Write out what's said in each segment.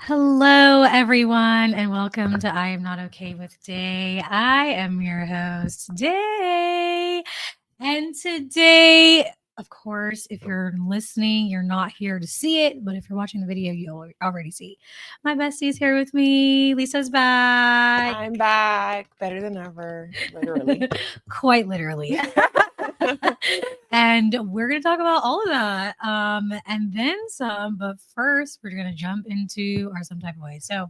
Hello, everyone, and welcome to I Am Not Okay with Day. I am your host, Day. And today, of course, if you're listening, you're not here to see it, but if you're watching the video, you'll already see. My bestie is here with me. Lisa's back. I'm back, better than ever, literally. Quite literally. And we're going to talk about all of that and then some. But first, we're going to jump into our some type of way. So,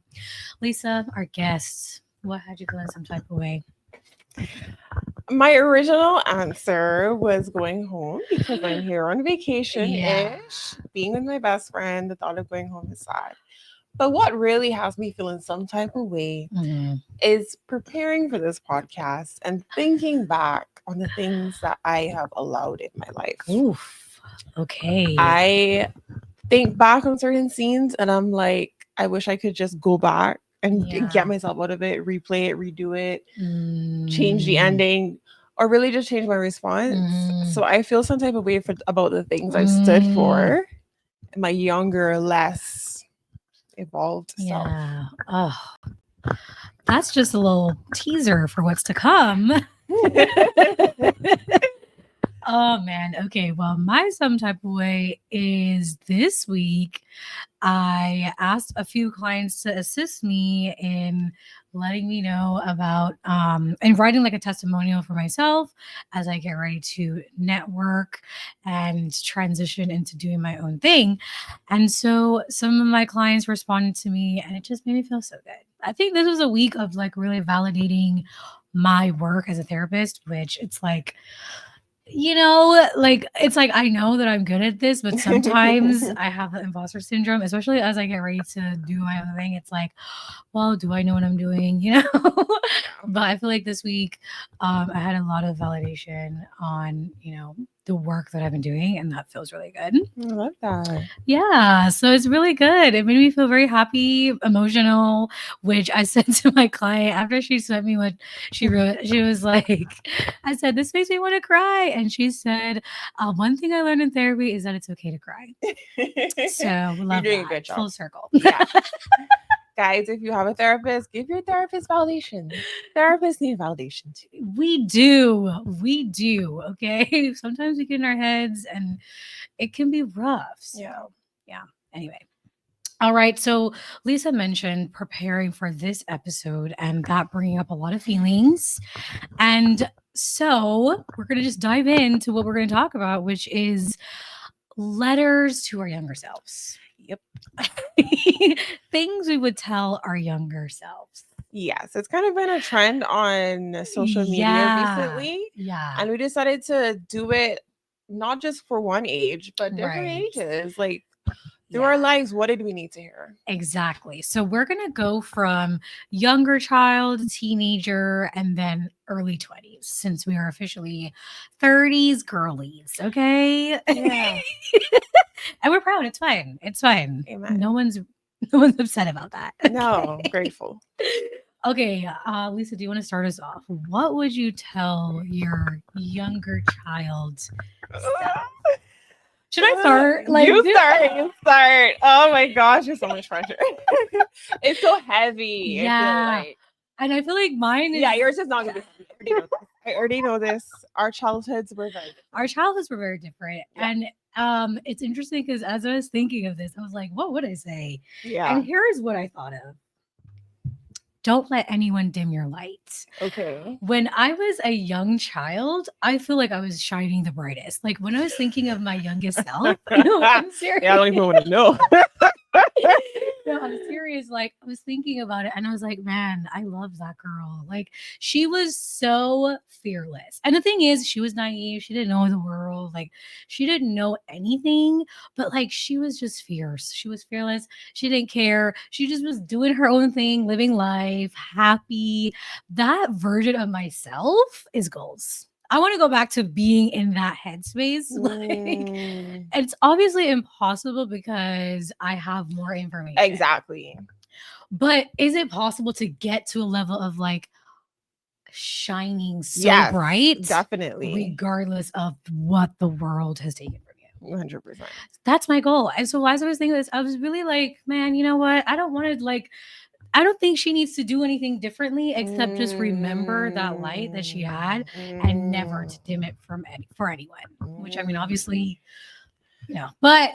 Lisa, our guest, what had you feel in some type of way? My original answer was going home because I'm here on vacation ish. Being with my best friend, the thought of going home is sad. But what really has me feeling some type of way is preparing for this podcast and thinking back on the things that I have allowed in my life. Oof. Okay. I think back on certain scenes and I'm like, I wish I could just go back and get myself out of it, replay it, redo it, change the ending, or really just change my response. So I feel some type of way about the things I stood for in my younger, less evolved self. Yeah. Oh, that's just a little teaser for what's to come. Oh man. Okay. Well, my some type of way is this week. I asked a few clients to assist me in letting me know about and writing like a testimonial for myself as I get ready to network and transition into doing my own thing. And so some of my clients responded to me and it just made me feel so good. I think this was a week of like really validating my work as a therapist, which it's like like it's like I know that I'm good at this, but sometimes I have the imposter syndrome, especially as I get ready to do my own thing. It's like, well, do I know what I'm doing? But I feel like this week, I had a lot of validation on, the work that I've been doing, and that feels really good. I love that. Yeah, so it's really good. It made me feel very happy, emotional, which I said to my client after she sent me what she wrote. She was like, I said, this makes me want to cry. And she said, one thing I learned in therapy is that it's okay to cry. So love You're doing that. a good job. Full circle. Yeah. Guys, if you have a therapist, give your therapist validation. Therapists need validation too. We do. We do. Okay. Sometimes we get in our heads and it can be rough. So, yeah. Anyway. All right. So, Lisa mentioned preparing for this episode and that bringing up a lot of feelings. And so, we're going to just dive into what we're going to talk about, which is letters to our younger selves. Yep. Things we would tell our younger selves. Yes, it's kind of been a trend on social media recently. Yeah. And we decided to do it not just for one age, but different ages. Like through our lives, what did we need to hear? Exactly. So we're going to go from younger child, teenager, and then early 20s since we are officially 30s girlies. Okay. Yeah. And we're proud. It's fine. It's fine. Amen. No one's upset about that. No, I'm grateful. Okay, Lisa, do you want to start us off? What would you tell your younger child? Should I start? You start. Oh my gosh, there's so much pressure. It's so heavy. Yeah. And I feel like mine is. Yeah, yours is not going to be. I already know this. Our childhoods were very different. Yeah. And it's interesting because as I was thinking of this, I was like, what would I say? Yeah. And here's what I thought of. Don't let anyone dim your lights. Okay. When I was a young child, I feel like I was shining the brightest. Like when I was thinking of my youngest self, I'm serious. Yeah, I don't even want to know. No, I'm serious. Like I was thinking about it and I was like, man, I love that girl. Like she was so fearless. And the thing is, she was naive. She didn't know the world. Like she didn't know anything, but like she was just fierce. She was fearless. She didn't care. She just was doing her own thing, living life, happy. That version of myself is goals. I want to go back to being in that headspace. Like, it's obviously impossible because I have more information. Exactly. But is it possible to get to a level of like shining so bright? Definitely. Regardless of what the world has taken from you. 100%. That's my goal. And so as I was thinking this, I was really like, man, you know what? I don't want to like I don't think she needs to do anything differently except just remember that light that she had and never to dim it from for anyone. Which I mean, obviously, but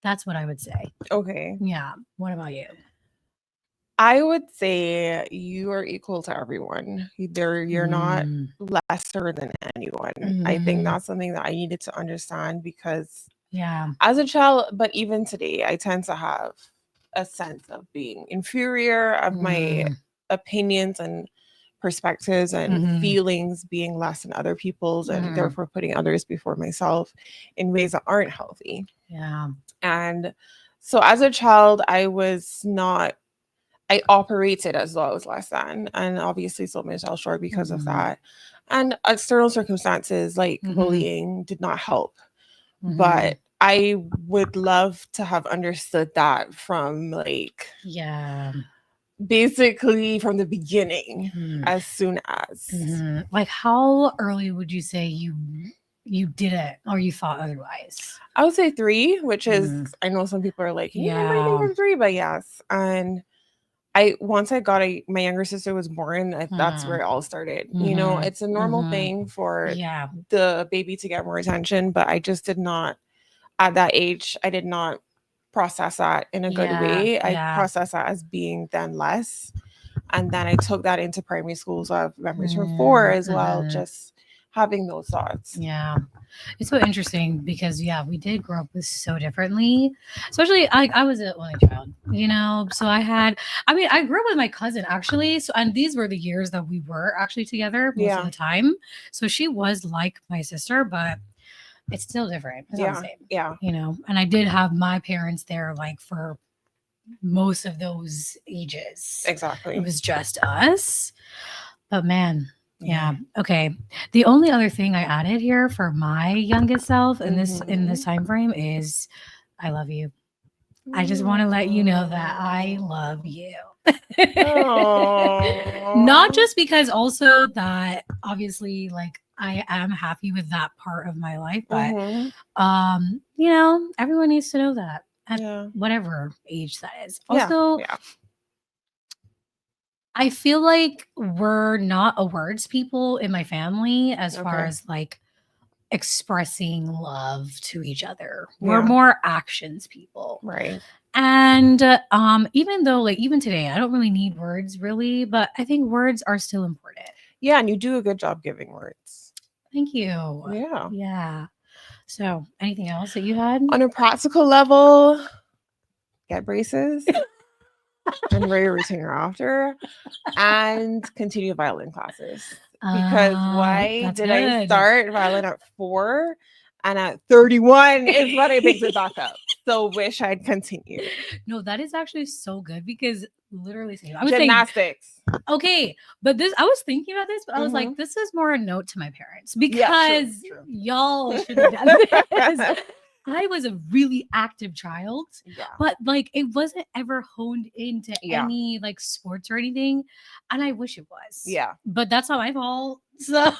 that's what I would say. Okay. Yeah. What about you? I would say you are equal to everyone. You're not Mm. lesser than anyone. I think Mhm. that's something that I needed to understand because Yeah. as a child, but even today, I tend to have a sense of being inferior, of my Mm. opinions and perspectives and Mhm. feelings being less than other people's, and Mhm. therefore putting others before myself in ways that aren't healthy. Yeah. And so as a child, I operated as though I was less than, and obviously sold myself short because of Mhm. that. And external circumstances like Mhm. bullying did not help. Mhm. But I would love to have understood that from like Yeah. basically from the beginning, Mm. as soon as Mhm. Like how early would you say you did it or you thought otherwise? I would say 3, which is Mm. I know some people are like, can you remember anything Yeah. from 3? But yes. And once I got my younger sister was born, that's where Mhm. it all started. Mhm. It's a normal Mhm. thing for Yeah. the baby to get more attention, but I just did not at that age. I did not process that in a good Yeah. way. I Yeah. processed that as being then less, and then I took that into primary school. So I have memories from 4 as well, Mhm. just having those thoughts. Yeah. It's so interesting because yeah, we did grow up with so differently. Especially I was an only child, So I mean, I grew up with my cousin actually. So and these were the years that we were actually together most of Yeah, the time. So she was like my sister, but it's still different. It's not the yeah, same, yeah, And I did have my parents there like for most of those ages. It exactly. was just us. But man, Yeah. yeah. Okay. The only other thing I added here for my youngest self in this Mm-hmm. time frame is I love you. I just want to let you know that I love you. Not Oh. just because also that obviously like I am happy with that part of my life, but Mm-hmm. everyone needs to know that at Yeah. whatever age that is. Yeah. Also, Yeah. I feel like we're not a words people in my family as far Okay. as like expressing love to each other. We're Yeah. more actions people. Right. And even though like even today I don't really need words really, but I think words are still important. Yeah, and you do a good job giving words. Thank you. Yeah. Yeah. So, anything else that you had? On a practical level, get braces and wear your retainer after, and continue violin classes. Because why That's did I good. start violin at 4 and at 31 is when I picked it back up? So wish I'd continued. No, that is actually so good because literally same. I would say Gymnastics. okay, but this I was thinking about this, but I was Mm-hmm. like, this is more a note to my parents Yeah, true, because true. y'all should have done this. I was a really active child, Yeah, but like it wasn't ever honed into yeah, any like sports or anything. And I wish it was. yeah, But that's not my fault. So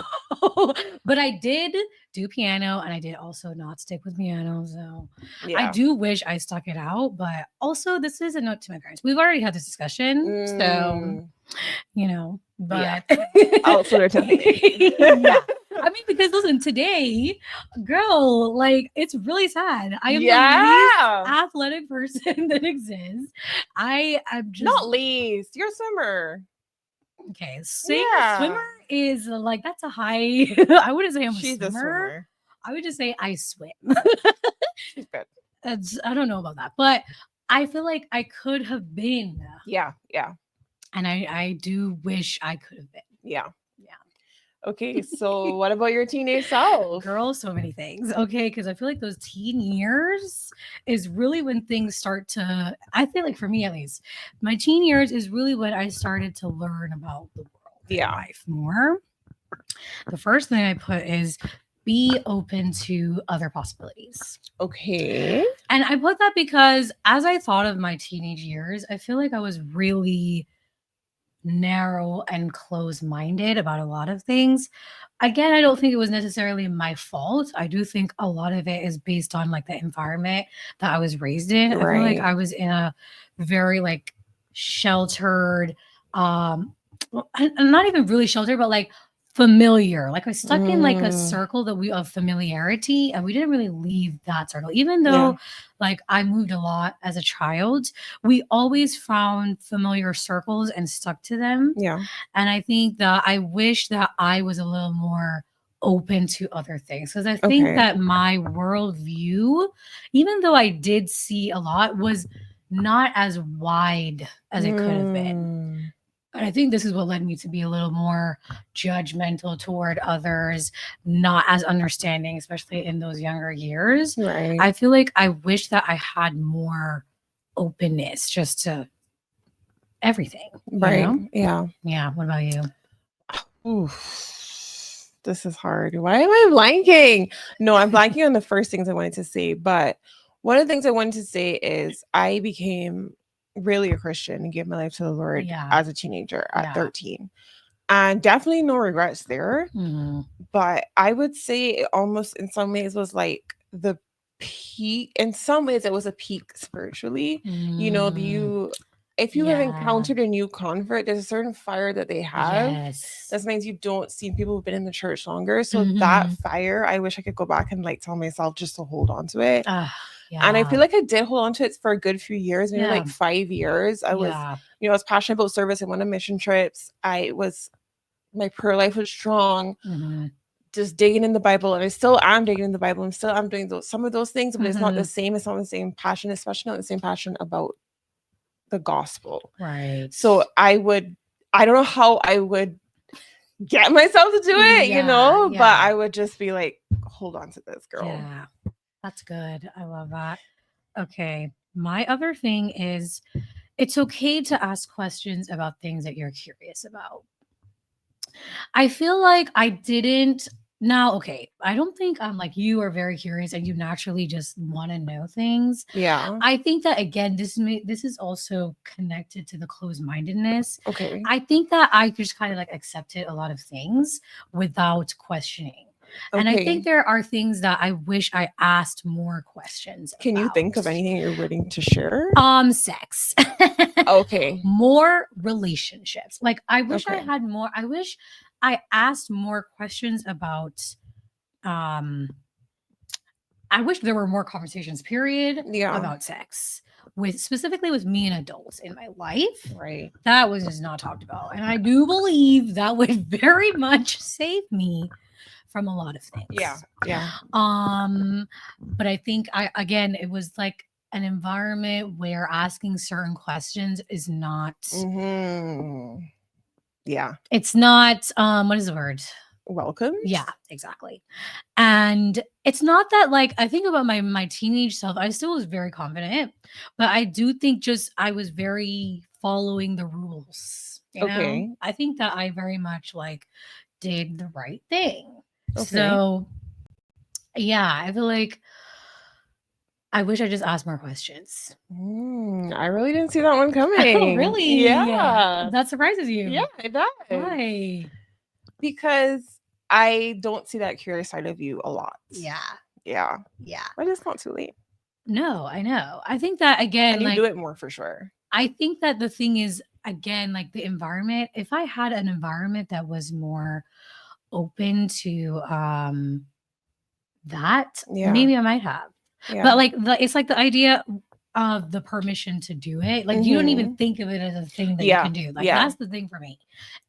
but I did do piano and I did also not stick with piano. So I yeah. do wish I stuck it out, but also this is a note to my parents. We've already had this discussion. So Mm, yeah. but Also, they're telling yeah. I mean, because listen, today, girl, like it's really sad. I am the least yeah. athletic person that exists. I am just Not least, you're a swimmer. okay. Swimmer Yeah, is like that's a high. I wouldn't say I'm a she's a swimmer. swimmer. I would just say I swim. She's good. I don't know about that, but I feel like I could have been, Yeah, yeah, and I do wish I could have been. yeah. Yeah. Okay, so what about your teenage self? Girl, so many things. Okay, because I feel like those teen years is really when things start to. I feel like for me at least, my teen years is really when I started to learn about the world and Yeah. life more. The first thing I put is be open to other possibilities. Okay. And I put that because as I thought of my teenage years, I feel like I was really narrow and close-minded about a lot of things. Again, I don't think it was necessarily my fault. I do think a lot of it is based on like the environment that I was raised in. I feel like Right. I was in a very like sheltered, well, and not even really sheltered, but like familiar. Like I was stuck in like a Mm, circle that we of familiarity, and we didn't really leave that circle. Even yeah. though like I moved a lot as a child, we always found familiar circles and stuck to them. Yeah. And I think that I wish that I was a little more open to other things because I think Okay. that my worldview, even though I did see a lot, was not as wide as it could have been. Mm, And I think this is what led me to be a little more judgmental toward others, not as understanding, especially in those younger years. right. I feel like I wish that I had more openness just to everything, you Right. know? Yeah. Yeah. What about you? Oof. This is hard. Why am I blanking? No, I'm blanking on the first things I wanted to say. But one of the things I wanted to say is I became really a Christian and gave my life to the Lord Yeah. as a teenager at Yeah. 13. And definitely no regrets there. Mhm. But I would say it almost in some ways was like the peak. In some ways, it was a peak spiritually. You know, Mm. you if you have Yeah. encountered a new convert, there's a certain fire that they have. Yes. That means you don't see people who've been in the church longer. So that Mhm. fire, I wish I could go back and like tell myself just to hold on to it. Ah, And I yeah. feel like I did hold on to it for a good few years, maybe Yeah. like 5 years. I was, Yeah. I was passionate about service. I went on mission trips. My prayer life was strong, Mhm. just digging in the Bible, and I still am digging in the Bible. I'm still I'm doing some of those things, but it's not the Mhm. same. It's not the same passion, especially not the same passion about the gospel. Right. So I don't know how I would get myself to do it, Yeah. but Yeah. I would just be like, hold on to this, girl. Yeah. That's good. I love that. Okay. My other thing is it's okay to ask questions about things that you're curious about. I feel like I didn't. Now, okay, I don't think I'm like you are very curious and you naturally just want to know things. Yeah. I think that again, this is also connected to the closed mindedness. Okay. I think that I just kind of like accepted a lot of things without questioning. And I think Okay. there are things that I wish I asked more questions Can you think about. of anything you're willing to share? Sex. Okay. More relationships. Like I wish I Okay. had more. I wish I asked more questions about um I wish there were more conversations, period, Yeah. about sex. With specifically with me and adults in my life. Right. That was just not talked about. And I do believe that would very much save me from a lot of Yeah. things. Yeah. But I think I again it was like an environment where asking certain questions is not Mm-hmm. Yeah. it's not what is the word? Welcomed. Yeah, exactly. And it's not that like I think about my teenage self, I still was very confident, but I do think just I was very following the rules, you know? Okay. I think that I very much like did the right thing. Okay. So, yeah, I feel like I wish I just asked more questions. I really didn't see that one Oh, coming. really? Yeah. That surprises you. Yeah, it does. Why? Because I don't see that curious side of you a lot. Yeah. Yeah. Yeah. But it's not too late. No, I know. I think that again, And you like do it more for sure. I think that the thing is, again, like the environment, if I had an environment that was more open to that, Yeah. maybe I might have. Yeah. But like it's like the idea of the permission to do it. Like you don't even Mm-hmm. think of it as a thing that you Yeah. can do. Like Yeah. that's the thing for me.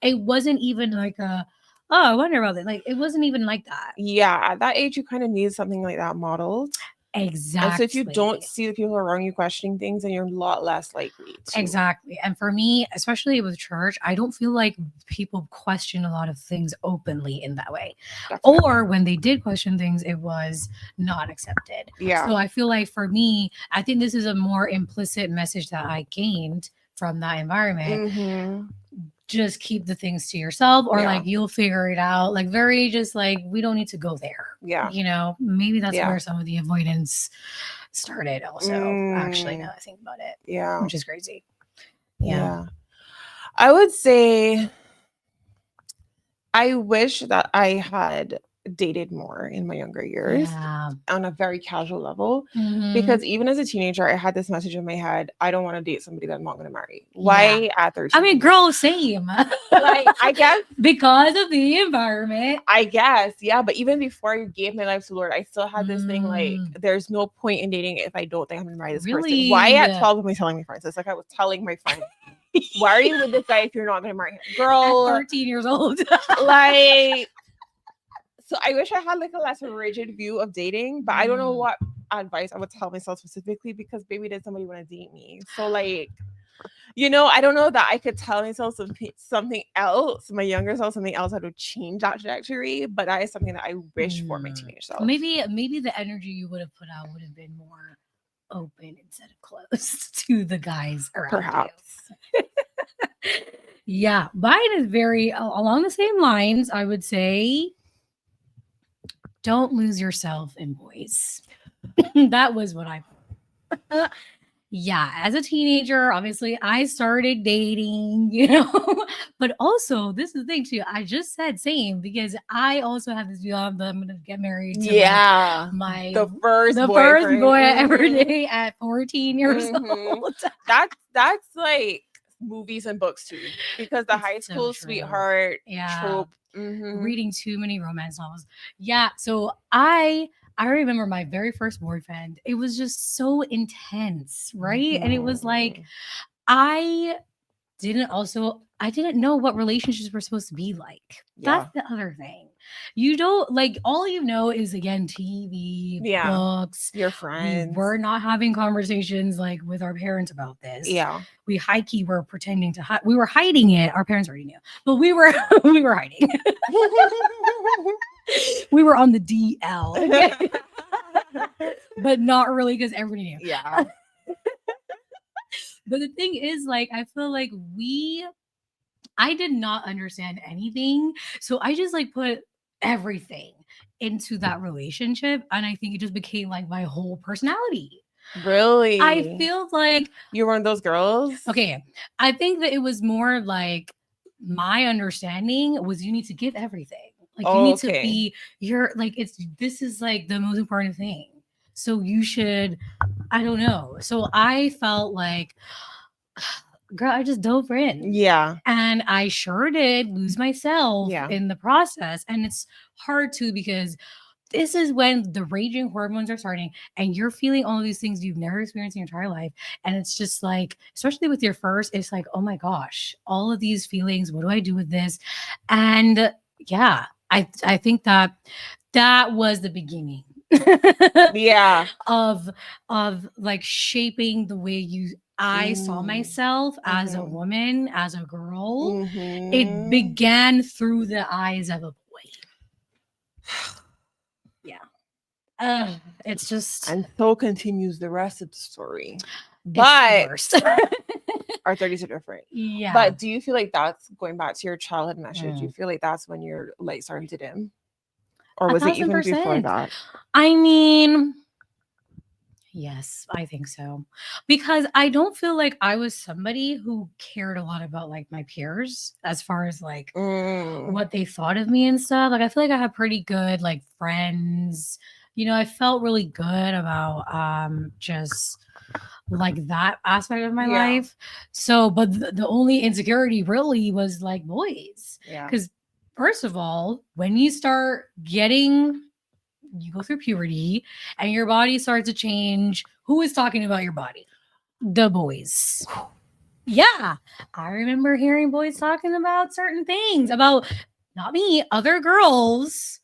It wasn't even like a oh, I wonder about it. Like it wasn't even like that. Yeah. At that age, you kind of need something like that modeled. And so if you don't Exactly. see the people around you questioning things, then you're a lot less likely to. Exactly. And for me, especially with church, I don't feel like people question a lot of things openly in that way. Definitely. Or when they did question things, it was not accepted. Yeah. So I feel like for me, I think this is a more implicit message that I gained from that environment. Mm-hmm. Just keep the things to yourself, or Yeah. like you'll figure it out. Like, very just like, we don't need to go there. Yeah. You know, maybe that's Yeah. where some of the avoidance started, also. Actually, now Mm. that I think about it, Yeah. which is crazy. Yeah. I would say I wish that I had dated more in my younger years Yeah. on a very casual level. Mhm. Because even as a teenager, I had this message in my head, I don't want to date somebody that I'm not going to marry. Yeah. Why at I mean, 13? girl, same. Like, I guess, Because of the environment. yeah. But even before I gave my life to the Lord, I still had this thing like, Mm, there's no point in dating if I don't think I'm going to marry this person. Why really? at 12 am I telling my friends? It's like I was telling my friend, why are you with this guy if you're not going to marry him? At Girl, 13 years old. like, so I wish I had like a less rigid view of dating, but I don't know Mm, what advice I would tell myself specifically because baby did somebody want to date me. So like, I don't know that I could tell myself something else, my younger self, something else that would change that trajectory, but that is something that I wish for my mm. teenage self. Maybe the energy you would have put out would have been more open instead of closed to the guys around you. Perhaps. Yeah, mine is very along the same lines. I would say, don't lose yourself in boys. That was what I. Yeah, as a teenager, obviously, I started dating, but also this is the thing too. I just said same because I also have this job that I'm gonna get married to like Yeah. my The first the first boyfriend. boy I ever Mhm. dated at 14 years Mhm. old. That's like movies and books too, because the It's high so school true. sweetheart Yeah, trope. Hmm. reading too many romance novels. Yeah, so I remember my very first boyfriend. It was just so intense, right? And it was like I I didn't know what relationships were supposed to be like. That's Yeah. the other thing. You don't like all you know is again TV, Yeah. books. Your We friends. were not having conversations like with our parents about this. Yeah. We high key were pretending to hide. We were hiding it. Our parents already knew, but we were we were hiding. We were on the DL, okay? But not really because everybody knew. Yeah. But the thing is, like, I feel like I did not understand anything. So I just like put everything into that relationship. And I think it just became like my whole personality. I Really? feel like, You're one of those girls? okay, I think that it was more like my understanding was you need to give everything. Like you Oh, need to okay. be this is like the most important thing. So you should, I don't know. So I felt like, girl, I just dove in. Yeah. And I sure did lose myself Yeah. in the process. And it's hard too because this is when the raging hormones are starting and you're feeling all of these things you've never experienced in your entire life. And it's just like, especially with your first, it's like, oh my gosh, all of these feelings, what do I do with this? And yeah, I think that that was the beginning Yeah. of like shaping the way you I saw Mm. myself as a Mhm. woman, as a girl. It Mhm. began through the eyes of a boy. Yeah. It's just And so continues the rest of the story. it's the But worst. our 30s are different. Yeah. But do you feel like that's going back to your childhood message? Do you Mm. feel like that's when you're like starting to dim? Or A was it thousand even before percent. that? I mean, yes, I think so. Because I don't feel like I was somebody who cared a lot about like my peers as far as like Mm. what they thought of me and stuff. Like I feel like I had pretty good like friends. I felt really good about just like that aspect of my Yeah. life. So, but the only insecurity really was like boys. Yeah. Cuz first of all, when you start getting you go through puberty and your body starts to change, who is talking about your body? The boys. Yeah. I remember hearing boys talking about certain things about not me, other girls.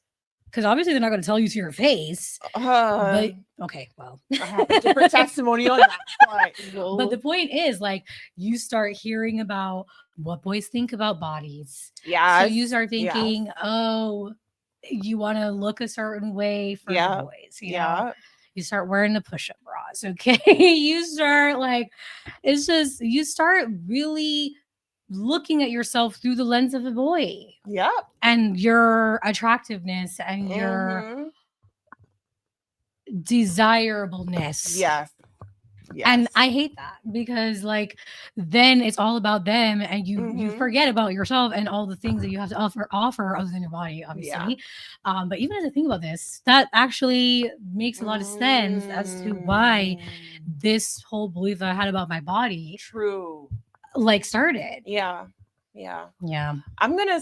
Because obviously they're not going to tell you to your face. Uh, But okay, well. I have a different testimony on that. But the point is, like, you start hearing about what boys think about bodies. So Yes. you start Yes. thinking, oh, you want to look a certain way for the Yeah. boys, Yeah. You start wearing the push-up bras, okay? You start like it's just you start really looking at yourself through the lens of a boy Yep. and your attractiveness and your Mhm. desirableness. Yes. And Yes. I hate that because like then it's all about them and you Mhm. forget about yourself and all the things that you have to offer other than your body, Yeah. obviously. But even as I think about this, that actually makes a lot of sense as to why Mm. this whole belief that I had about my body True. like started. Yeah. Yeah. Yeah. I'm gonna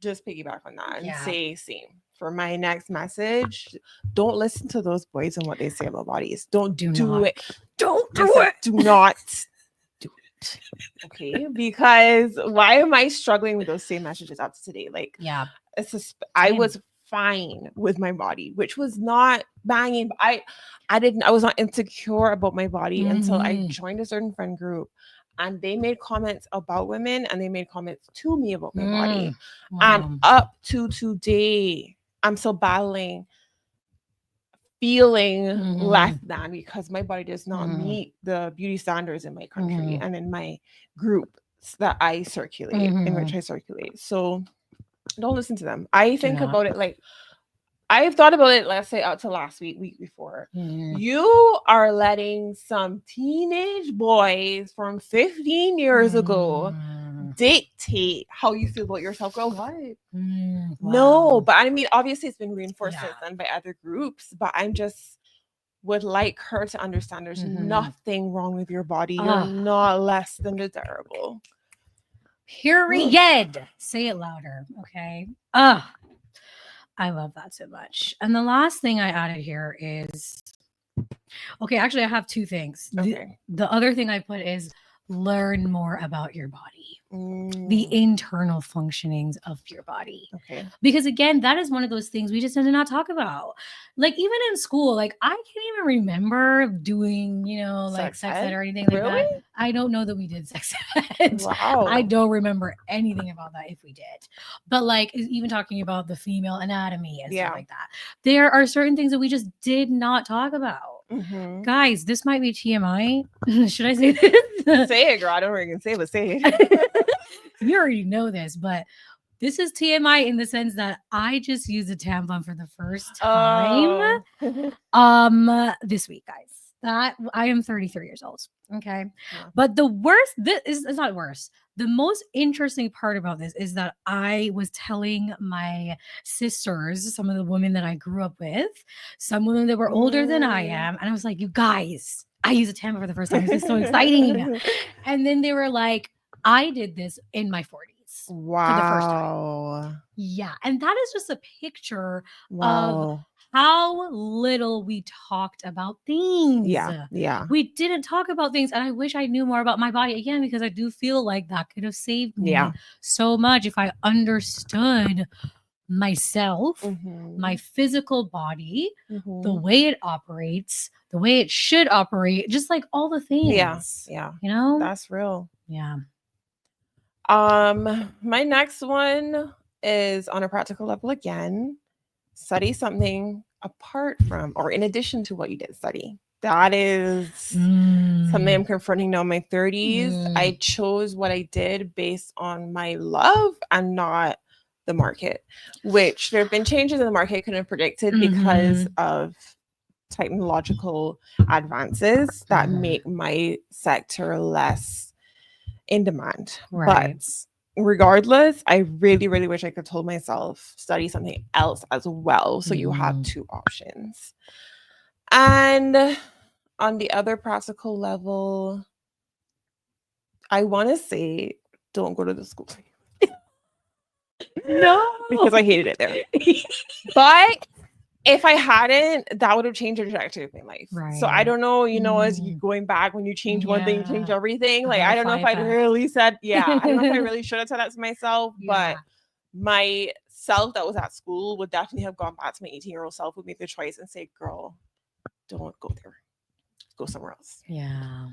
just piggyback on that and Yeah. say same. For my next message, don't listen to those boys and what they say about bodies. Don't Do do not. it. Don't do Listen, it. do not do it. Okay? Because why am I struggling with those same messages up to today? Like Yeah. I Same. was fine with my body, which was not banging. But I was not insecure about my body until I Mhm. joined a certain friend group and they made comments about women and they made comments to me about my body. Mm. And Wow. up to today, I'm still battling feeling less Mhm. than because my body does not Mhm. meet the beauty standards in my country Mhm. and in my group that I circulate, in which Mhm. I circulate. So don't listen to them. I Do think not. about it like I've thought about it, let's say, up to last week before. Mhm. You are letting some teenage boys from 15 years ago Mm. dictate how you feel about yourself, girl. What? Mm. No, Wow. but I mean, obviously, it's been reinforced Yeah. since then by other groups, but I'm just would like her to understand there's Mhm. nothing wrong with your body. You're Ah. not less than desirable. Period. Say it louder. Okay. Ah. I love that so much. And the last thing I added here is okay, actually, I have two things. Okay. The other thing I put is learn more about your body, the Mm, internal functionings of your body. okay. Because again, that is one of those things we just tend to not talk about. Like even in school, like I can't even remember doing, like Sex sex ed ed? or anything like Really? that. I don't know that we did sex ed. I Wow. don't remember anything about that if we did. But like even talking about the female anatomy and stuff Yeah. like that, there are certain things that we just did not talk about. Mm-hmm. Guys, this might be TMI. Should I say this? Say it, girl. I don't know what you can say, but say it. You already know this, but this is TMI in the sense that I just used a tampon for the first time Oh. this week, guys. That I am 33 years old. Okay. Yeah. But the worst, this is it's not worse. The most interesting part about this is that I was telling my sisters, some of the women that I grew up with, some women that were older than I Mm. am, and I was like, you guys, I use a tampon for the first time. This is so exciting. And then they were like, I did this in my 40s for the first time. Wow. Yeah. And that is just a picture of Wow. how little we talked about things. Yeah. Yeah. We didn't talk about things. And I wish I knew more about my body again because I do feel like that could have saved Yeah. me so much if I understood myself, Mm-hmm. my physical body, the Mm-hmm. way it operates, the way it should operate, just like all the Yeah. things, Yeah. you know? That's real. Yeah. My next one is on a practical level again. Study something apart from or in addition to what you did study. That is something I'm Mm. confronting now in my 30s. I Mm. chose what I did based on my love and not the market, which there have been changes in the market I couldn't have predicted because Mhm. of technological advances that Mhm. make my sector less in demand. But Right. regardless, I really, really wish I could told myself study something else as well. So you have Mhm. two options. And on the other practical level, I want to say don't go to the school No. because I hated it there. But if I hadn't, that would have changed the trajectory of my life. So I Right. don't know, as you Mm. going back, when you change one thing, you change Yeah. everything. The Like, I don't know butterfly if I'd effect. really said, yeah, I don't know if I really should have said that to myself, Yeah. but my self that was at school would definitely have gone back to my 18-year-old self, would make the choice and say, girl, don't go there. Go somewhere else. Yeah.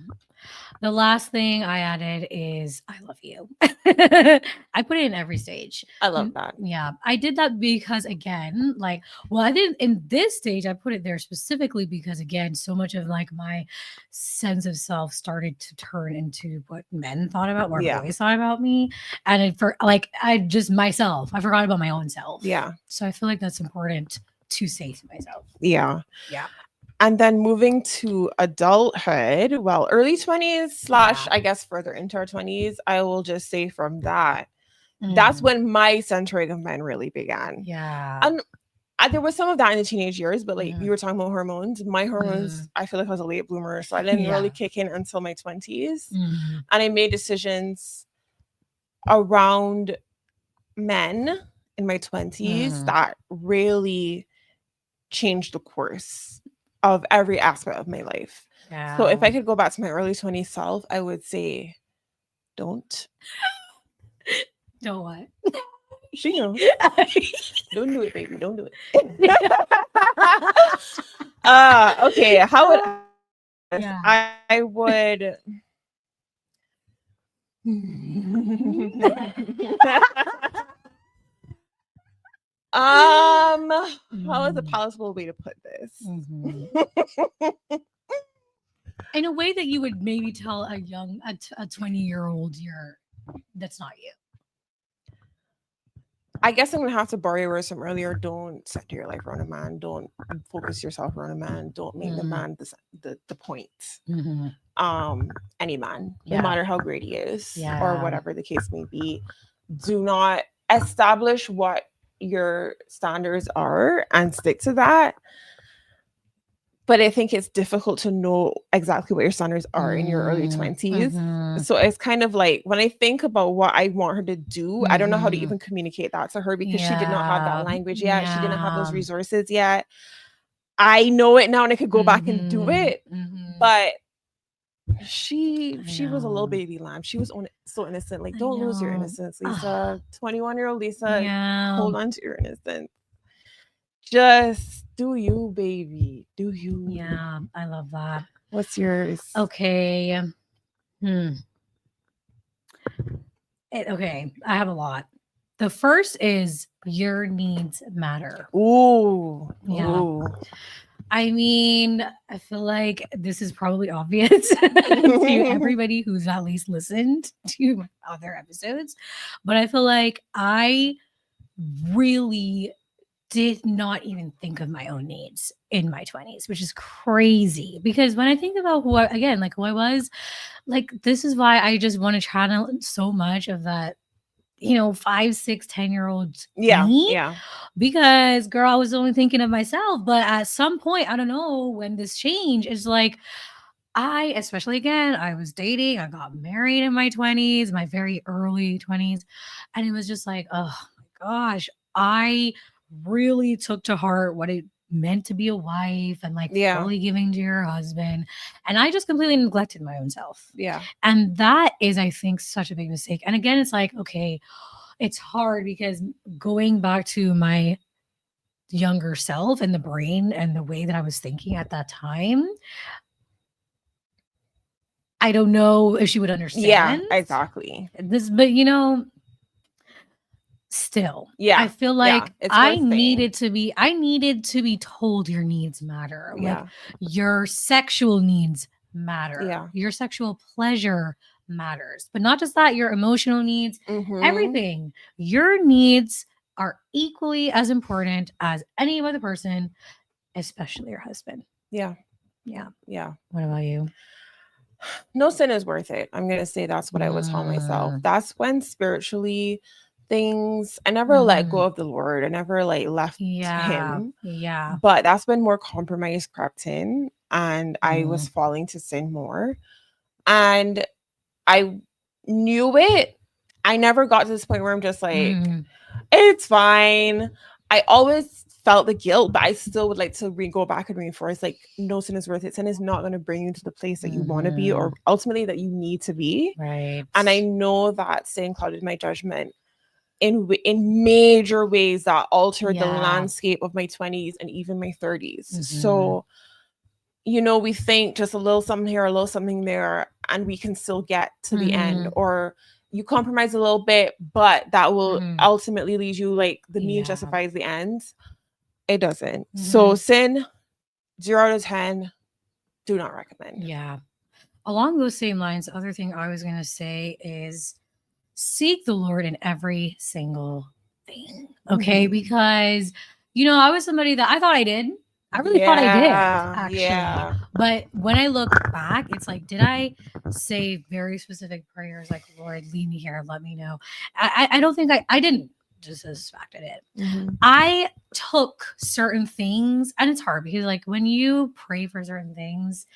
The last thing I added is I love you. I put it in every stage. I love that. Yeah, I did that because again, like, well, I didn't in this stage, I put it there specifically because again, so much of like my sense of self started to turn into what men thought about, what Yeah. boys thought about me. And for like I just myself, I forgot about my own self. Yeah. So I feel like that's important to say to myself. Yeah. Yeah. And then moving to adulthood, well, early 20s slash, Yeah. I guess, further into our 20s, I will just say from that, that's Mm. when my centering of men really began. Yeah. And there was some of that in the teenage years, but like Mhm. you were talking about hormones, my hormones, Mm. I feel like I was a late bloomer. So I didn't really Yeah. kick in until my 20s. Mhm. And I made decisions around men in my 20s Mhm. that really changed the course of every aspect of my life. So if Yeah. I could go back to my early 20s self, I would say, don't. Know what? She knows. Don't do it, baby. Don't do it. Okay. How would Yeah. I would how is a Mm. palatable way to put this? Mhm. In a way that you would maybe tell a 20-year-old you're that's not you. I guess I'm gonna have to borrow your words from earlier. Don't center your life around a man. Don't focus yourself around a man. Don't make the Mm. man the point. Mhm. Any man, no Yeah. matter how great he is or Yeah. whatever the case may be, do not establish what your standards are and stick to that. But I think it's difficult to know exactly what your standards are in your early Mm. 20s. Mhm. So it's kind of like when I think about what I want her to do, I don't know how to Mhm. even communicate that to her because she did not have that Yeah. language yet. She didn't have those Yeah. resources yet. I know it now and I could go back and do Mhm. it, Mhm. but she I she was a little know. baby lamb. She was so innocent. Like, I don't lose your know. innocence, Ah, Lisa. 21-year-old Lisa, yeah. hold on to your innocence. Just do you, baby. Do you. Yeah. I love that. What's yours? Okay. Hmm. Okay. I have a lot. The first is your needs matter. Ooh. Yeah. Ooh. I mean, I feel like this is probably obvious to everybody who's at least listened to my other episodes, but I feel like I really did not even think of my own needs in my 20s, which is crazy because when I think about who I, again, like who I was, like this is why I just want to channel so much of that, 5, 6, 10-year-old Yeah. me, Yeah. because girl, I was only thinking of myself. But at some point, I don't know when this changed, it's like especially again, I was dating, I got married in my 20s, my very early 20s. And it was just like, oh my gosh, I really took to heart what it meant to be a wife and like Yeah. fully giving to your husband. And I just completely neglected my own self. Yeah. And that is, I think, such a big mistake. And again, it's like, okay, it's hard because going back to my younger self and the brain and the way that I was thinking at that time, I don't know if she would Yeah. understand Exactly. this, but still, I Yeah. feel Yeah. like It's worth saying. I needed to be told your needs matter. Like Yeah. your sexual needs matter. Yeah. Your sexual pleasure matters. But not just that, your emotional needs, Mm-hmm. everything. Your needs are equally as important as any other person, especially your husband. Yeah. Yeah. Yeah. What about you? No sin is worth it. I'm gonna say that's what I would tell myself. Mm, That's when spiritually things I never let go mhm. of the Lord. I never like left Yeah. him. Yeah. But that's when more compromise crept in and I Mm, was falling to sin more. And I knew it. I never got to this point where I'm just like, mhm. it's fine. I always felt the guilt, but I still would like to go back and reinforce like, no sin is worth it. Sin is not going to bring you to the place that you want to be or Mhm. ultimately that you need to be. Right. And I know that sin clouded my judgment in major ways that altered the Yeah. landscape of my 20s and even my 30s. Mhm. So we think just a little something here, a little something there, and we can still get to the end. Mhm. Or you compromise a little bit, but that will Mhm. ultimately lead you like the means Yeah. justifies the ends. It doesn't. So Mhm. sin, 0 to 10, do not recommend. Yeah. Along those same lines, the other thing I was going to say is seek the Lord in every single thing. Okay. Mhm. Because, I was somebody that I thought I did. I really thought I did, actually. Yeah. But when I look back, it's like, did I say very specific prayers like, Lord, lead me here, let me know? I don't think I didn't just suspect I did. Mhm. I took certain things, and it's hard because, like, when you pray for certain things,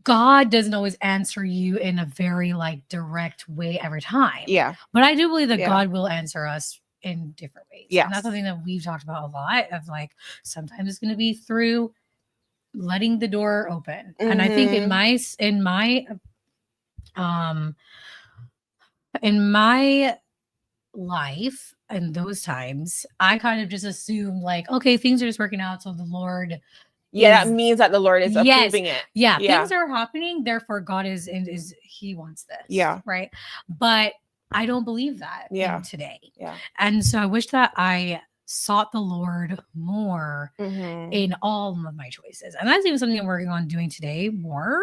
God doesn't always answer you in a very like direct way every time. Yeah. But I do believe that Yeah. God will answer us in different ways. And that's Yes. something that we've talked about a lot of like sometimes it's going to be through letting the door open. And I think Mhm. um in my life and those times, I kind of just assumed like, okay, things are just working out. So the Lord Yeah, that is means that the Lord is yes, approving it. yeah, Yeah. things are happening, therefore God is he wants this. Yeah. Right. But I don't believe that Yeah. in today. Yeah. And so I wish that I sought the Lord more Mhm. in all of my choices. And that's even something I'm working on doing today more,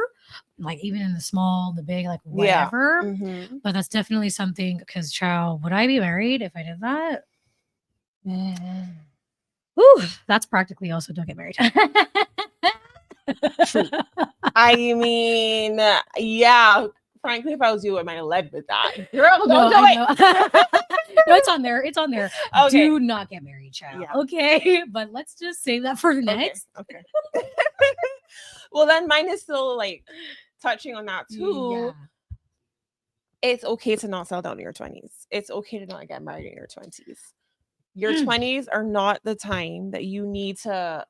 like even in the small, the big, like Yeah. whatever. Mhm. But that's definitely something because, child, would I be married if I did that? Mm. Whew, that's practically also don't get married. True. I mean, yeah. Frankly, if I was you, I might have led with that. Girl, don't No, do I it. know. No, it's on there. It's on there. Okay. Do not get married, child. Yeah. Okay. But let's just save that for Okay. next. Okay. Well, then mine is still like touching on that too. Yeah. It's okay to not settle down in your 20s. It's okay to not get married in your 20s. Your Mm. 20s are not the time that you need to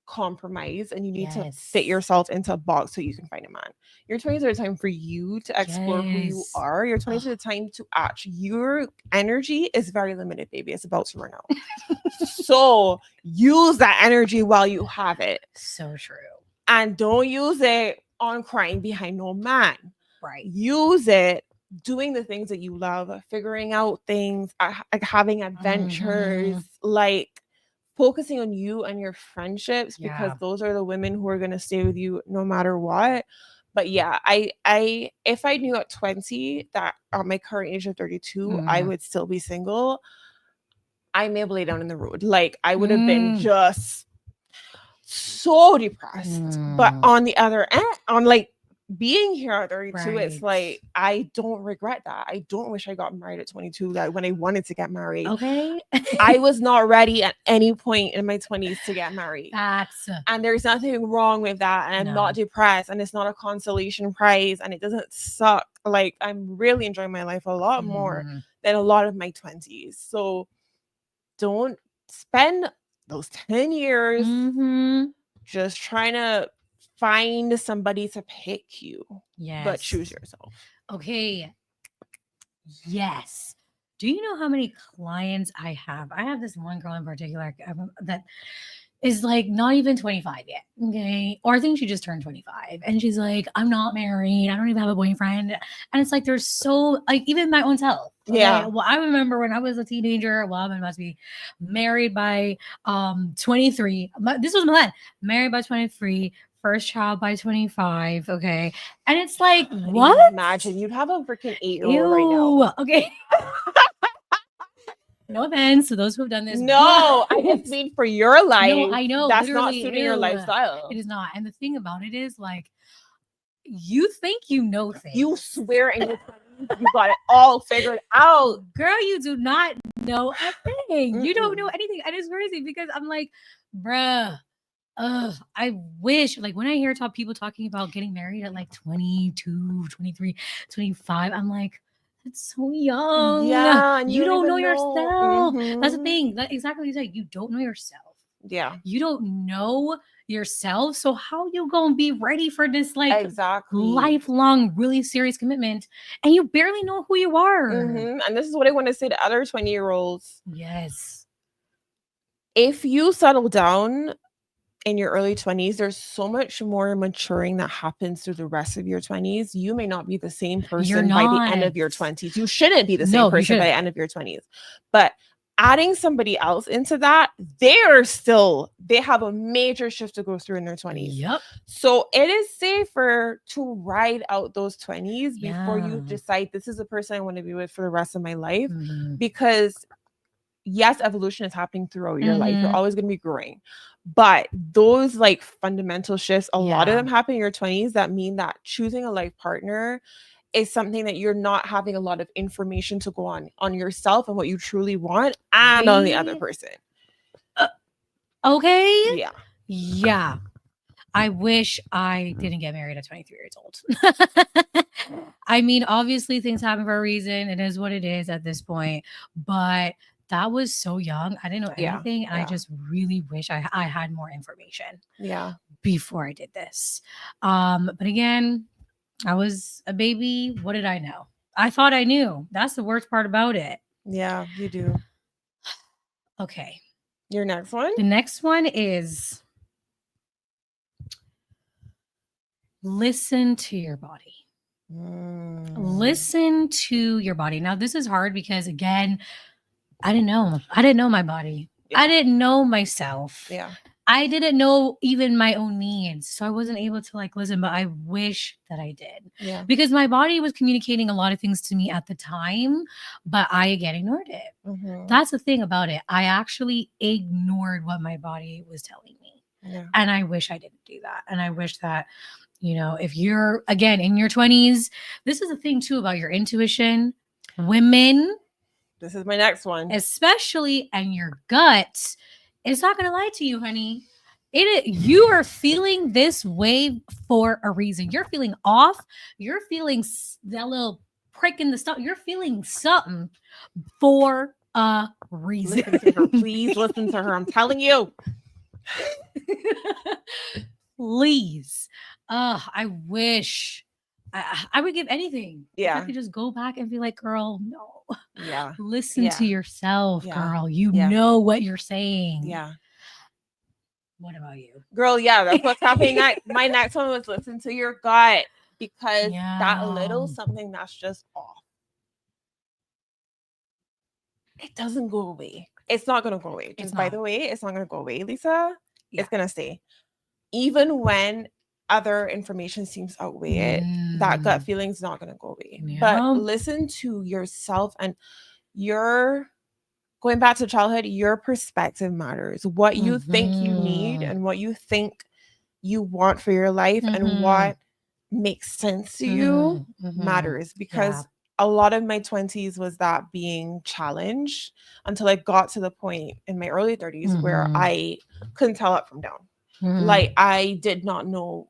compromise and you need to fit Yes. yourself into a box so you can find a man. Your 20s are a time for you to explore who you Yes. are. Your 20s are the time to actually, your energy is very limited, baby. It's about to run out. So use that energy while you have it. So true. And don't use it on crying behind no man. Right. Use it doing the things that you love, figuring out things, like having adventures, like focusing on you and your friendships because Yeah. those are the women who are going to stay with you no matter what. But yeah, I if I knew at 20 that at my current age of 32 I would still be single, I may have laid down in the road. Like I would have been just so depressed. But on the other end, on like being here at 32, it's like I don't regret that. I don't wish I got married at 22, that when I wanted to get married. Okay. I was not ready at any point in my 20s to get married. That's And there's nothing wrong with that. And I'm not depressed. And it's not a consolation prize. And it doesn't suck. Like I'm really enjoying my life a lot more than a lot of my 20s. So don't spend those 10 years just trying to find somebody to pick you. yes. But choose yourself. Okay. Yes. Do you know how many clients I have? I have this one girl in particular that is like not even 25 yet. Okay. Or I think she just turned 25. And she's like, I'm not married. I don't even have a boyfriend. And it's like, there's so, like, even my own self. Okay? Yeah. Well, I remember when I was a teenager, well, I'm about to be married by 23. This was Milan. Married by 23. First child by 25. Okay. And it's like, what? Imagine you'd have a freaking 8-year-old right now. Okay. No offense to those who have done this. No, I just mean for your life. No, I know. That's not literally, suiting your lifestyle. It is not. And the thing about it is, like, you think you know things. You swear in your 20s you got it all figured out. Girl, you do not know a thing. You don't know anything. And it's crazy because I'm like, bruh. I wish, like, when I hear people talking about getting married at like 22, 23, 25, I'm like, that's so young. Yeah, and you don't know even yourself. That's the thing. That exactly what you said. You don't know yourself. Yeah. You don't know yourself. So how you gonna be ready for this like exactly lifelong, really serious commitment? And you barely know who you are. And this is what I want to say to other 20-year-olds. Yes. If you settle down in your early 20s, there's so much more maturing that happens through the rest of your 20s. You may not be the same person by the end of your 20s. You shouldn't be the same person by the end of your 20s. But adding somebody else into that, they have a major shift to go through in their 20s. Yep. So it is safer to ride out those 20s before you decide this is the person I want to be with for the rest of my life. Because yes, evolution is happening throughout your life. You're always going to be growing. But those like fundamental shifts, a lot of Yeah. them happen in your 20s, that mean that choosing a life partner is something that you're not having a lot of information to go on yourself and what you truly want and on the other Right? person. Okay. Yeah. Yeah. I wish I didn't get married at 23 years old. I mean, obviously things happen for a reason. It is what it is at this point. But that was so young. I didn't know Yeah. anything. And I Yeah. just really wish I had more information Yeah. before I did this. But again, I was a baby. What did I know? I thought I knew. That's the worst part about it. Yeah, you do. Okay. Your next one? The next one is listen to your body. Listen to your body. Now, this is hard because, again, I didn't know. I didn't know my body. Yeah. I didn't know myself. Yeah. I didn't know even my own needs. So I wasn't able to like listen, but I wish that I did. Yeah. Because my body was communicating a lot of things to me at the time, but I again ignored it. Mhm. That's the thing about it. I actually ignored what my body was telling me. Yeah. And I wish I didn't do that. And I wish that, you know, if you're again in your 20s, this is the thing too about your intuition. Women, This is my next one. especially, and your gut, it's not gonna lie to you, honey. You are feeling this way for a reason. You're feeling off. You're feeling that little prick in the stomach. You're feeling something for a reason. Listen to her. Please listen to her. I'm telling you. Please. I wish I would give anything if I Yeah. could just go back and be like, girl, no. Yeah. Listen Yeah. to yourself, Yeah. girl. You Yeah. know what you're saying. Yeah. What about you? Girl, yeah, that's what's happening. My next one was listen to your gut, because that little Yeah. something that's just off, it doesn't go away. It's not going to go away. It's Just by not. the way, it's not going to go away, Lisa. Yeah. It's going to stay. Even when other information seems to outweigh it, that gut feeling's not going to go away. But Yeah. listen to yourself, and your going back to childhood, your perspective matters. What you think you need Mhm. and what you think you want for your life and Mhm. what makes sense to you Mhm. matters, Yeah. because a lot of my 20s was that being challenged until I got to the point in my early 30s where Mhm. I couldn't tell up from down. Mhm. Like, I did not know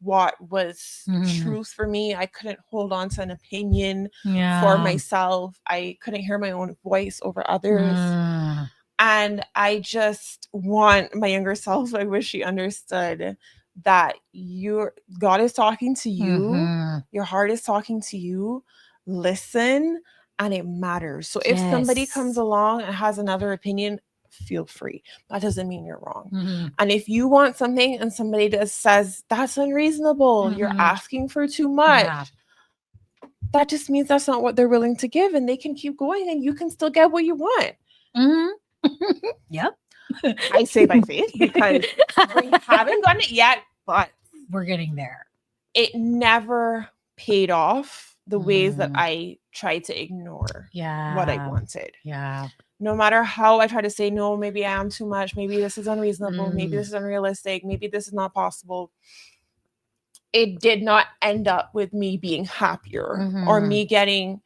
what was Mhm. truth for me. I couldn't hold on to an opinion for Yeah. myself. I couldn't hear my own voice over others. Mm. And I just want my younger self, I wish she understood that God is talking to you, Mhm. your heart is talking to you. Listen, and it matters. So if somebody comes Yes. along and has another opinion, feel free. That doesn't mean you're wrong. Mhm. And if you want something and somebody just says that's unreasonable, you're Mhm. asking for too much, Yeah. that just means that's not what they're willing to give, and they can keep going and you can still get what you want. Mhm. Yep. I say by faith because we haven't gotten it yet, but We're getting there. it never paid off the ways that Mm. I tried to ignore Yeah. what I wanted. Yeah. No matter how I try to say, no, maybe I am too much, maybe this is unreasonable, maybe this is unrealistic, maybe this is not possible, it did not end up with me being happier or me getting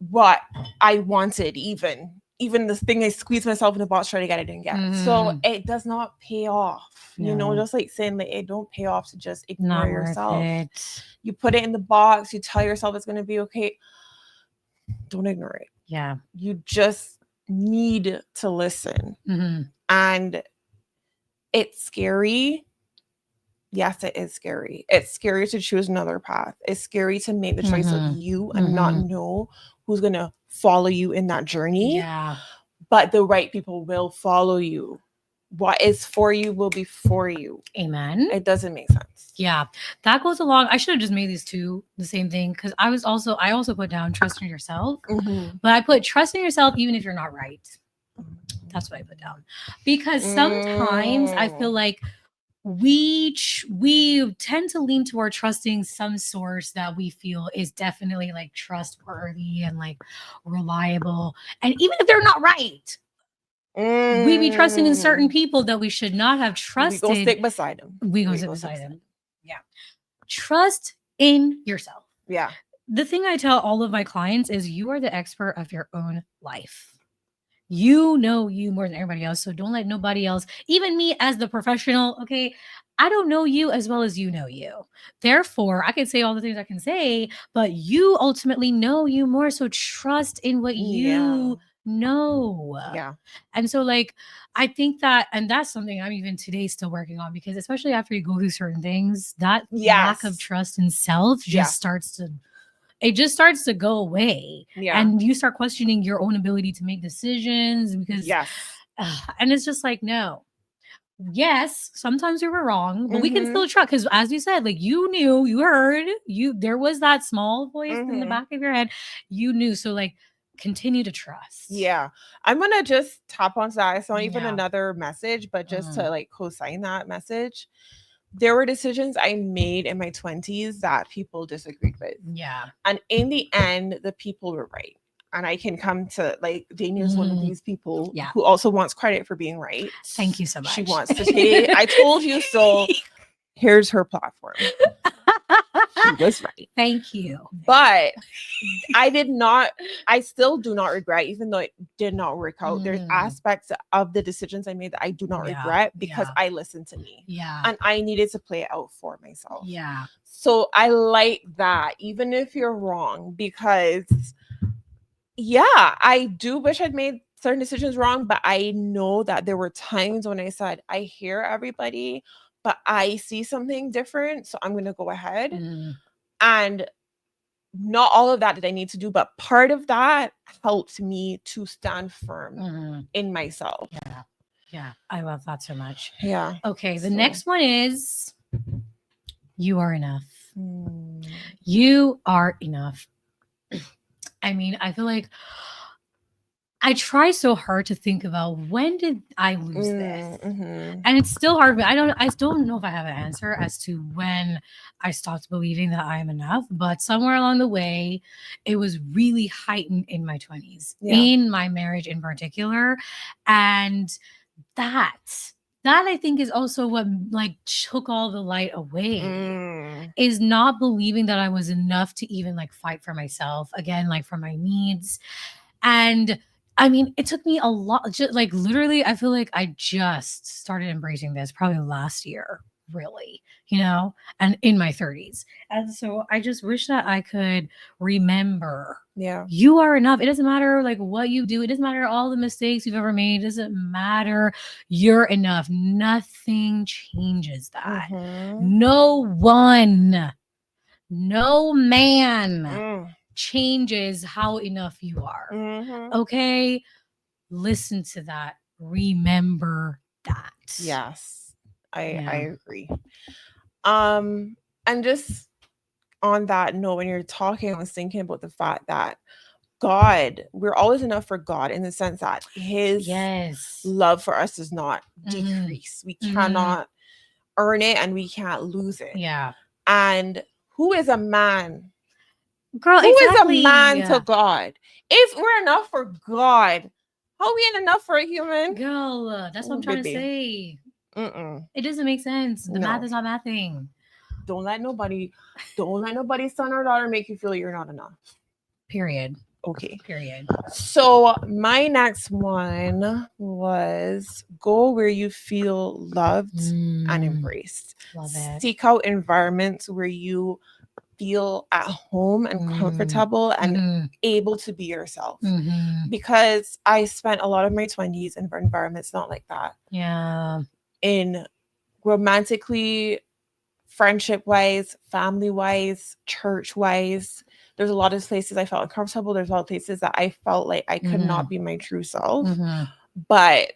what I wanted, even the thing I squeezed myself in the box trying to get, I didn't get. So it does not pay off. You know, No. just like saying that it don't pay off to just ignore Not worth yourself. it. You put it in the box, you tell yourself it's gonna be okay. Don't ignore it. Yeah. You just need to listen. Mhm. And it's scary. Yes, it is scary. It's scary to choose another path. It's scary to make the choice of you and not know who's gonna follow you in that journey. Yeah. But the right people will follow you. What is for you will be for you. Amen. It doesn't make sense. Yeah, that goes along. I should have just made these two the same thing, because I also put down trust in yourself, but I put trust in yourself even if you're not right. That's what I put down, because sometimes I feel like we tend to lean toward trusting some source that we feel is definitely like trustworthy and like reliable, and even if they're not right, We be trusting in certain Mm. people that we should not have We gonna trusted. stick beside him. We gonna We sit gonna stick beside beside him. Yeah. Trust in yourself. Yeah. The thing I tell all of my clients is you are the expert of your own life. You know you more than everybody else. So don't let nobody else, even me as the professional, okay, I don't know you as well as you know you. Therefore, I can say all the things I can say, but you ultimately know you more. So trust in what Yeah. you know. Yeah. And so, like, I think that, and that's something I'm even today still working on because, especially after you go through certain things, that lack of Yes. trust in self Yeah. just starts to go away, Yeah. and you start questioning your own ability to make decisions because Yes. and it's just like, no, yes, sometimes we were wrong, but we can Mm-hmm. still trust because, as you said, like, you knew, you heard, there was that small voice in the Mm-hmm. back of your head, you knew. So, like, continue to trust. Yeah. I'm gonna just tap onto that. It's not even Yeah. another message, but just Mm. to like co-sign that message. There were decisions I made in my 20s that people disagreed with. Yeah. And in the end, the people were right. And I can come to, like, Dania's one of these people Yeah. who also wants credit for being right. Thank you so much. She wants to take, I told you so. Here's her platform. She was right. Thank you. But I still do not regret, even though it did not work out. There's aspects of the decisions I made that I do not regret because I listened to me. Yeah. And I needed to play it out for myself. Yeah. So I like that, even if you're wrong, because yeah, I do wish I'd made certain decisions wrong, but I know that there were times when I said, I hear everybody, but I see something different. So I'm going to go ahead. And not all of that did I need to do, but part of that helped me to stand firm in myself. Yeah. Yeah. I love that so much. Yeah. Okay. The So. next one is you are enough. Mm. You are enough. I mean, I feel like I try so hard to think about when did I lose this? Mm-hmm. And it's still hard. I still don't know if I have an answer as to when I stopped believing that I am enough, but somewhere along the way, it was really heightened in my 20s, in my marriage in particular. And that I think is also what, like, took all the light away, is not believing that I was enough to even, like, fight for myself again, like, for my needs. And I mean, it took me a lot, just like, literally, I feel like I just started embracing this probably last year, really, and in my 30s. And so I just wish that I could remember, you are enough. It doesn't matter, like, what you do. It doesn't matter all the mistakes you've ever made. It doesn't matter. You're enough. Nothing changes that. No one, no man changes how enough you are. Okay? Listen to that. Remember that. Yes. I agree. And just on that note, when you're talking, I was thinking about the fact that we're always enough for God, in the sense that his love for us does not decrease. We cannot earn it and we can't lose it. Yeah. And who is a man? Girl, who exactly. is a man to God? If we're enough for God, how are we ain't enough for a human? Girl, that's what I'm trying to say. It doesn't make sense. The math is not mathing. Don't let nobody son or daughter make you feel you're not enough. Period. Okay. Period. So my next one was go where you feel loved and embraced. Love it. Seek out environments where you feel at home and comfortable and able to be yourself. Because I spent a lot of my 20s in environments not like that. Yeah. In romantically, friendship wise, family wise, church wise, there's a lot of places I felt uncomfortable. There's a lot of places that I felt like I could not be my true self. But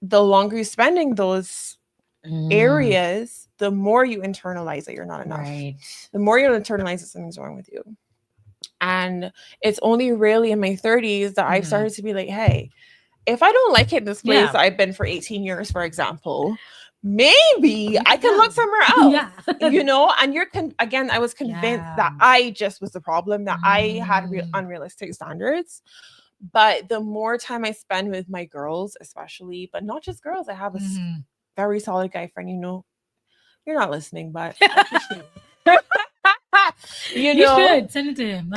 the longer you're spending those areas, the more you internalize that you're not enough. Right. The more you internalize that something's wrong with you. And it's only really in my 30s that I've started to be like, hey, if I don't like it in this place I've been for 18 years, for example, maybe I can look somewhere else. And again, I was convinced that I just was the problem, that I had unrealistic standards. But the more time I spend with my girls, especially, but not just girls, I have a Mhm. very solid guy friend. You know, you're not listening, but I appreciate it. You You know, should send it to him.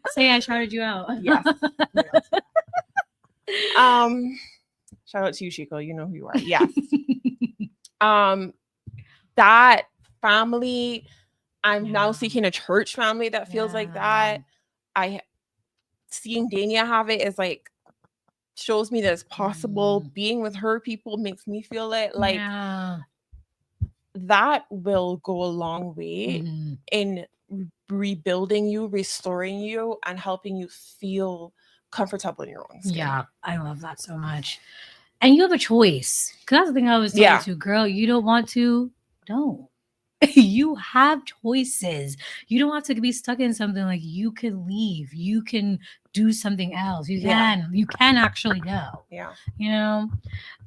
Say I shouted you out. yes. Yes. Um, shout out to you, Chico. You know who you are. Yes. Um, that family. I'm now Yeah. seeking a church family that feels like that. I seeing Dania have it is like shows me that it's possible. Being with her people makes me feel it. Like Yeah. that will go a long way Mhm. in rebuilding you, restoring you, and helping you feel comfortable in your own skin. Yeah, I love that so much. And you have a choice. Because that's the thing I was telling Yeah. you, girl, you don't want to, don't. You have choices. You don't have to be stuck in something. Like you can leave. You can do something else. You Yeah. can. You can actually go. Yeah. You know?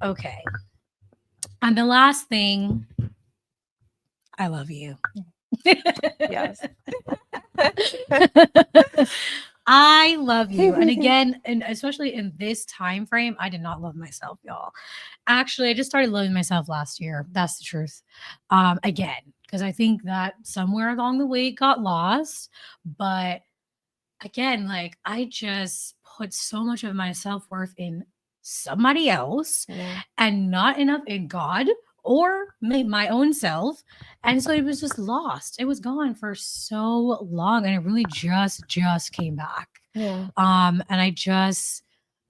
Okay. And the last thing, I love you. Yes. I love you. And again, and especially in this time frame, I did not love myself, y'all. Actually, I just started loving myself last year. That's the truth. Again, because I think that somewhere along the way it got lost. But again, like I just put so much of my self-worth in somebody else Yeah. and not enough in God or my own self. And so it was just lost. It was gone for so long and it really just came back. Yeah. And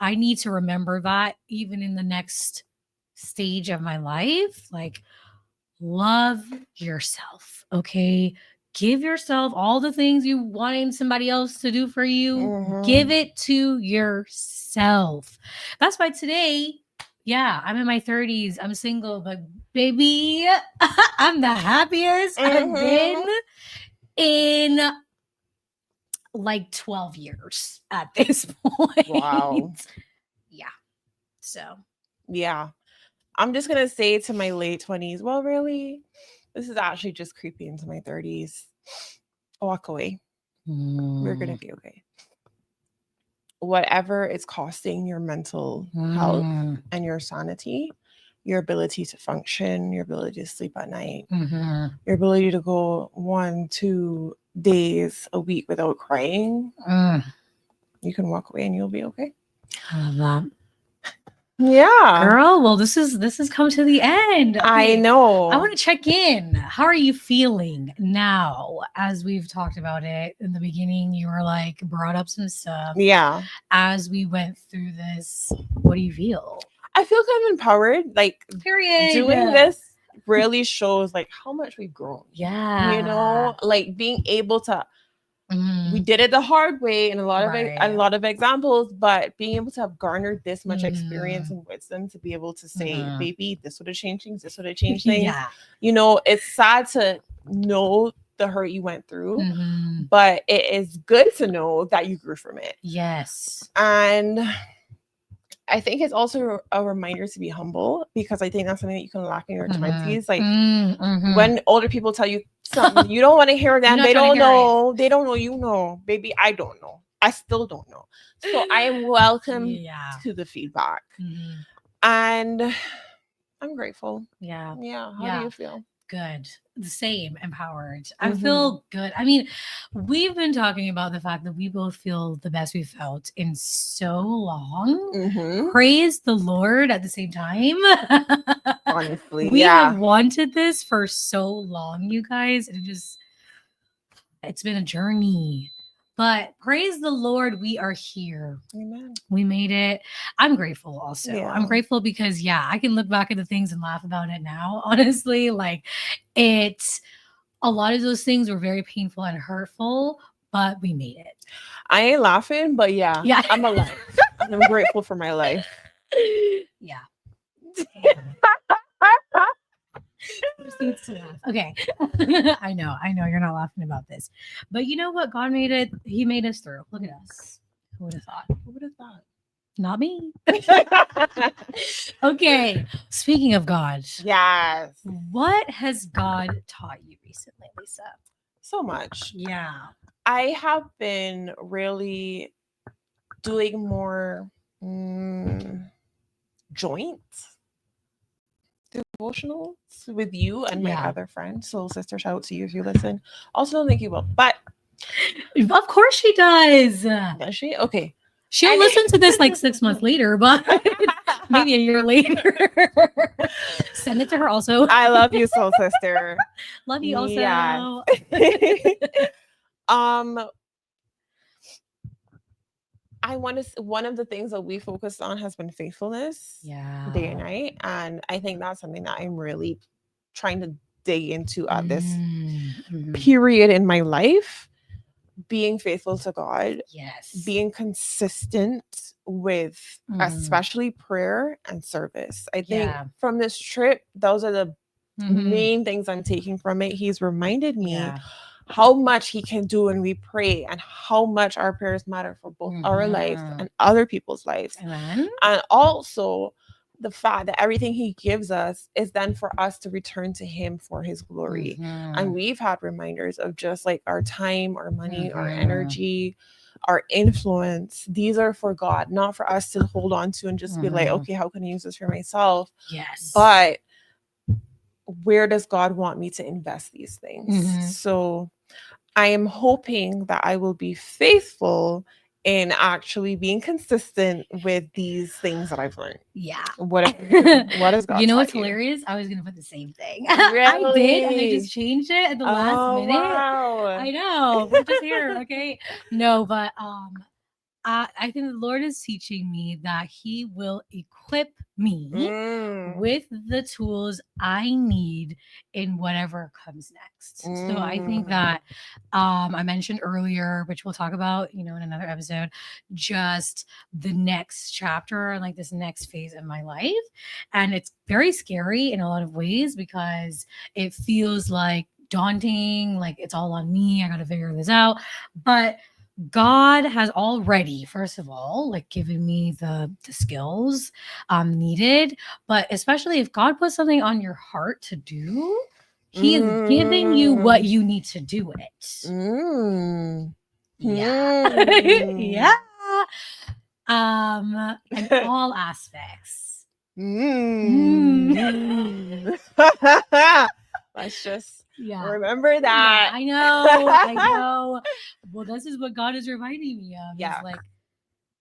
I need to remember that even in the next stage of my life, like love yourself, okay? Give yourself all the things you wanting somebody else to do for you. Give it to yourself. That's why today, yeah, I'm in my 30s. I'm single, but baby, I'm the happiest I've been in like 12 years at this point. Wow. Yeah. So, Yeah. I'm just gonna say to my late 20s, well, really, this is actually just creeping into my 30s. Walk away. We're gonna be okay. Whatever it's costing your mental health and your sanity, your ability to function, your ability to sleep at night, your ability to go 1-2 days a week without crying, you can walk away and you'll be okay. I love that. Yeah. Girl, well, this has come to the end. I Okay, know. I want to check in. How are you feeling now? As we've talked about it in the beginning, you were like brought up some stuff. Yeah. As we went through this, what do you feel? I feel kind of empowered. Like Period. doing this really shows like how much we've grown. Yeah. You know, like being able to we did it the hard way in a lot of examples, but being able to have garnered this much experience and wisdom to be able to say, baby, this would have changed things, this would have changed things. Yeah. You know, it's sad to know the hurt you went through, but it is good to know that you grew from it. Yes. And I think it's also a reminder to be humble, because I think that's something that you can lack in your 20s. Like when older people tell you something, you don't want to hear them. They don't know. They don't know. You know, baby, I don't know. I still don't know. So I am welcome to the feedback. And I'm grateful. Yeah. Yeah. How do you feel? Good. The same, empowered. I feel good. I mean, we've been talking about the fact that we both feel the best we've felt in so long. Praise the Lord at the same time. Honestly, we have wanted this for so long, you guys. And it's been a journey. But praise the Lord, we are here. Amen. We made it. I'm grateful also. Yeah. I'm grateful because I can look back at the things and laugh about it now. Honestly, like it's a lot of those things were very painful and hurtful, but we made it. I ain't laughing, but yeah. I'm alive. I'm grateful for my life. Yeah. Okay. I know you're not laughing about this. But you know what? God made it. He made us through. Look at us. Who would have thought? Who would have thought? Not me. Okay. Speaking of God. Yes. What has God taught you recently, Lisa? So much. Yeah. I have been really doing more joint devotionals with you and my Yeah. other friend. So, sister, shout out to you if you listen. Also, don't think you will, but Of course she does. does she? Okay. She'll Any- listen to this like 6 months later, but maybe a year later. Send it to her also. I love you, soul sister. Love you also. Yes. um, I want to. One of the things that we focused on has been faithfulness, Yeah. day and night, and I think that's something that I'm really trying to dig into at this period in my life. Being faithful to God, Yes. being consistent with especially prayer and service. I think from this trip, those are the main things I'm taking from it. He's reminded me how much he can do when we pray and how much our prayers matter for both our lives and other people's lives. Amen. And also the fact that everything he gives us is then for us to return to him for his glory. And we've had reminders of just like our time, our money, our energy, our influence. These are for God, not for us to hold on to and just be like, okay, how can I use this for myself? Yes. But where does God want me to invest these things? So I am hoping that I will be faithful in actually being consistent with these things that I've learned. Yeah. What is God? You know what's hilarious? I was gonna put the same thing. Really? I did, and I just changed it at the last minute. Wow. I know. We're just here, okay? No, but I think the Lord is teaching me that He will equip me with the tools I need in whatever comes next. So I think that I mentioned earlier, which we'll talk about, in another episode, just the next chapter and like this next phase of my life. And it's very scary in a lot of ways because it feels like daunting, like it's all on me. I got to figure this out. But God has already, first of all, like given me the skills needed, but especially if God puts something on your heart to do, He is giving you what you need to do it. Yeah. Yeah. In all aspects. Let's just remember that. Yeah, I know. Well, this is what God is reminding me of. Yeah. Is like,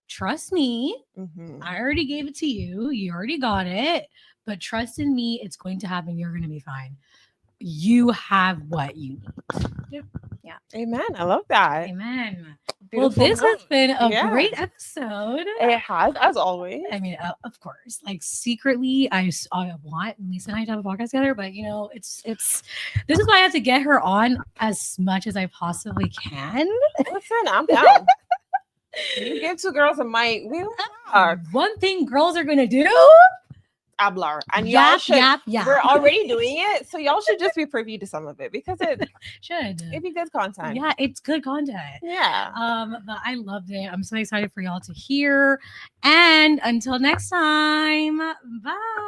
trust me. I already gave it to you. You already got it. But trust in me, it's going to happen. You're going to be fine. You have what you need. Yeah. Amen. I love that. Amen. Beautiful well, this note. has been a great episode. It has, as always. I mean, of course, like secretly, I want Lisa and I to have a podcast together, but it's. This is why I have to get her on as much as I possibly can. Listen, I'm down. You give two girls a mic. We don't talk. One thing girls are gonna do. Hablar. And yap, y'all should, yap, yap. We're already doing it, so y'all should just be privy to some of it because it'd be good content. Yeah, it's good content. Yeah. But I loved it. I'm so excited for y'all to hear. And until next time, bye.